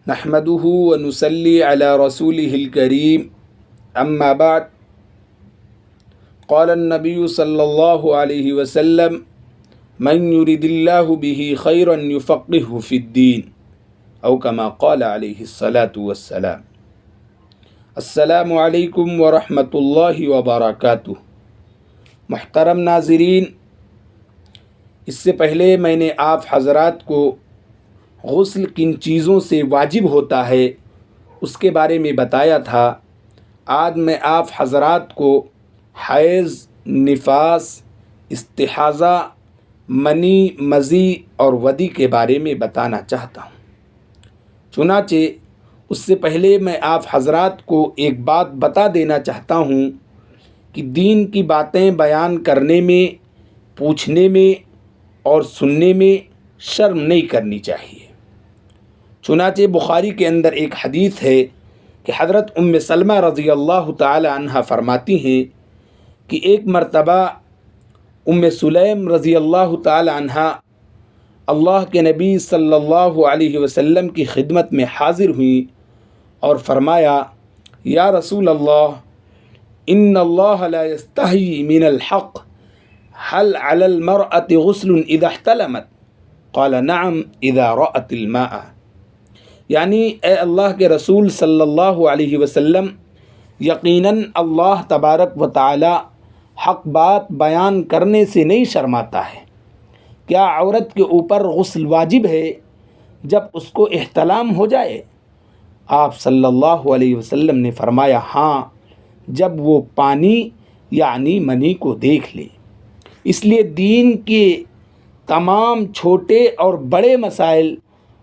نحمده ونصلي على رسوله الكريم أما بعد قال النبي صلى الله عليه وسلم من يرد الله به خيرا يفقهه في الدين أو كما قال عليه الصلاة والسلام۔ السلام علیکم ورحمۃ اللہ وبرکاتہ۔ محترم ناظرین، اس سے پہلے میں نے آپ حضرات کو غسل کن چیزوں سے واجب ہوتا ہے اس کے بارے میں بتایا تھا۔ آج میں آپ حضرات کو حیض، نفاس، استحاضہ، منی، مزی اور ودی کے بارے میں بتانا چاہتا ہوں۔ چنانچہ اس سے پہلے میں آپ حضرات کو ایک بات بتا دینا چاہتا ہوں کہ دین کی باتیں بیان کرنے میں، پوچھنے میں اور سننے میں شرم نہیں کرنی چاہیے۔ چنانچہ بخاری کے اندر ایک حدیث ہے کہ حضرت سلمہ رضی اللہ تعالی عنہ فرماتی ہیں کہ ایک مرتبہ سلیم رضی اللہ تعالی عنہ اللہ کے نبی صلی اللہ علیہ وسلم کی خدمت میں حاضر ہوئیں اور فرمایا، یا رسول اللہ، ان اللہ لا یستحیی من الحق، هل علی المرأة غسل اذا احتلمت؟ قال نعم اذا رأت الماء۔ یعنی اے اللہ کے رسول صلی اللہ علیہ وسلم، یقیناً اللہ تبارک و تعالی حق بات بیان کرنے سے نہیں شرماتا ہے۔ کیا عورت کے اوپر غسل واجب ہے جب اس کو احتلام ہو جائے؟ آپ صلی اللہ علیہ وسلم نے فرمایا، ہاں، جب وہ پانی یعنی منی کو دیکھ لے۔ اس لیے دین کے تمام چھوٹے اور بڑے مسائل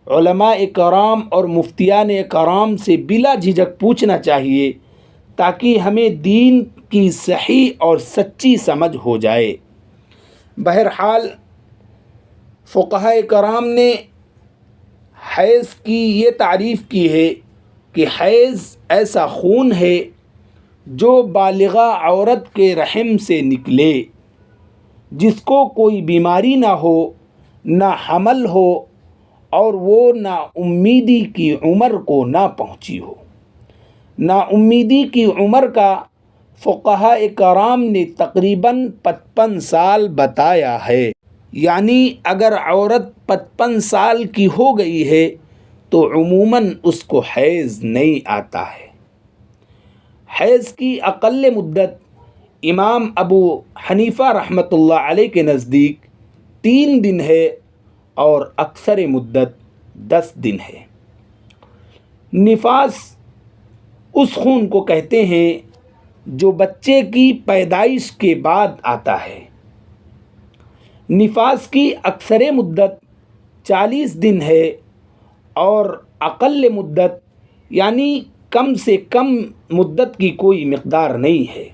علماء کرام اور مفتیان کرام سے بلا جھجک پوچھنا چاہیے تاکہ ہمیں دین کی صحیح اور سچی سمجھ ہو جائے۔ بہرحال فقہاء کرام نے حیض کی یہ تعریف کی ہے کہ حیض ایسا خون ہے جو بالغہ عورت کے رحم سے نکلے، جس کو کوئی بیماری نہ ہو، نہ حمل ہو اور وہ نا امیدی کی عمر کو نہ پہنچی ہو۔ نا امیدی کی عمر کا فقہاء کرام نے تقریباً 55 سال بتایا ہے۔ یعنی اگر عورت 55 سال کی ہو گئی ہے تو عموماً اس کو حیض نہیں آتا ہے۔ حیض کی اقل مدت امام ابو حنیفہ رحمۃ اللہ علیہ کے نزدیک 3 دن ہے اور اکثر مدت 10 دن ہے۔ نفاس اس خون کو کہتے ہیں جو بچے کی پیدائش کے بعد آتا ہے۔ نفاس کی اکثر مدت 40 دن ہے اور اقل مدت یعنی کم سے کم مدت کی کوئی مقدار نہیں ہے۔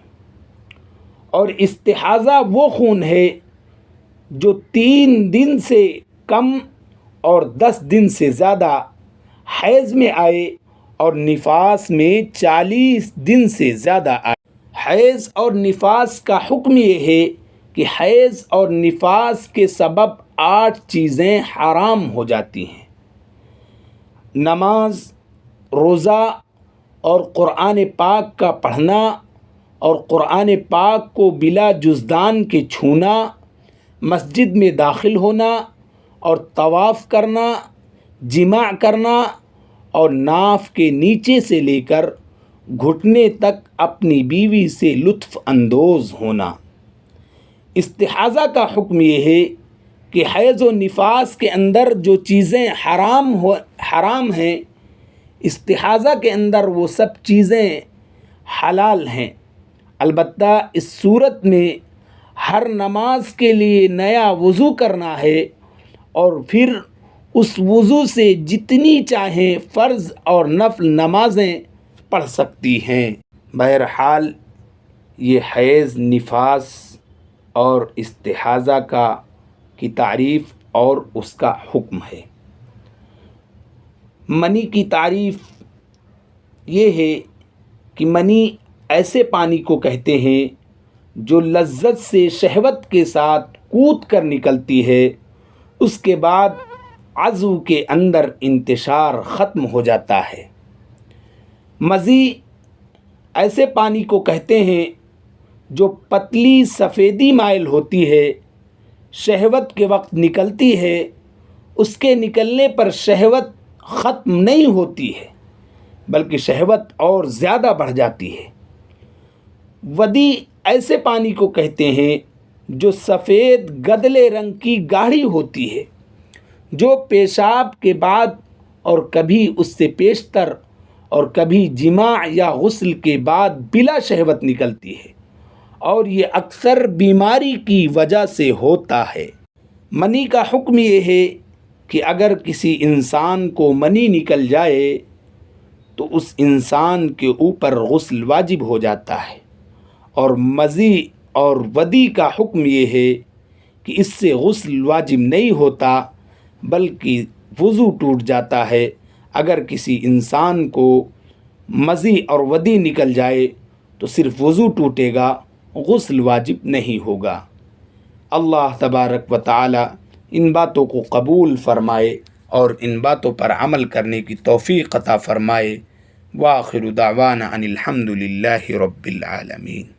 اور استحاضہ وہ خون ہے جو 3 دن سے کم اور 10 دن سے زیادہ حیض میں آئے اور نفاس میں 40 دن سے زیادہ آئے۔ حیض اور نفاس کا حکم یہ ہے کہ حیض اور نفاس کے سبب 8 چیزیں حرام ہو جاتی ہیں: نماز، روزہ اور قرآن پاک کا پڑھنا اور قرآن پاک کو بلا جزدان کے چھونا، مسجد میں داخل ہونا اور طواف کرنا، جماع کرنا اور ناف کے نیچے سے لے کر گھٹنے تک اپنی بیوی سے لطف اندوز ہونا۔ استحاضہ کا حکم یہ ہے کہ حیض و نفاس کے اندر جو چیزیں حرام ہیں، استحاضہ کے اندر وہ سب چیزیں حلال ہیں۔ البتہ اس صورت میں ہر نماز کے لیے نیا وضو کرنا ہے اور پھر اس وضو سے جتنی چاہیں فرض اور نفل نمازیں پڑھ سکتی ہیں۔ بہرحال یہ حیض، نفاس اور استحاضہ کی تعریف اور اس کا حکم ہے۔ منی کی تعریف یہ ہے کہ منی ایسے پانی کو کہتے ہیں جو لذت سے شہوت کے ساتھ کود کر نکلتی ہے، اس کے بعد عضو کے اندر انتشار ختم ہو جاتا ہے۔ مزی ایسے پانی کو کہتے ہیں جو پتلی سفیدی مائل ہوتی ہے، شہوت کے وقت نکلتی ہے، اس کے نکلنے پر شہوت ختم نہیں ہوتی ہے بلکہ شہوت اور زیادہ بڑھ جاتی ہے۔ ودی ایسے پانی کو کہتے ہیں جو سفید گدلے رنگ کی گاڑھی ہوتی ہے، جو پیشاب کے بعد اور کبھی اس سے پیشتر اور کبھی جماع یا غسل کے بعد بلا شہوت نکلتی ہے، اور یہ اکثر بیماری کی وجہ سے ہوتا ہے۔ منی کا حکم یہ ہے کہ اگر کسی انسان کو منی نکل جائے تو اس انسان کے اوپر غسل واجب ہو جاتا ہے، اور مزی اور ودی کا حکم یہ ہے کہ اس سے غسل واجب نہیں ہوتا بلکہ وضو ٹوٹ جاتا ہے۔ اگر کسی انسان کو مزی اور ودی نکل جائے تو صرف وضو ٹوٹے گا، غسل واجب نہیں ہوگا۔ اللہ تبارک و تعالی ان باتوں کو قبول فرمائے اور ان باتوں پر عمل کرنے کی توفیق عطا فرمائے۔ وآخر دعوانا ان الحمد للہ رب العالمین۔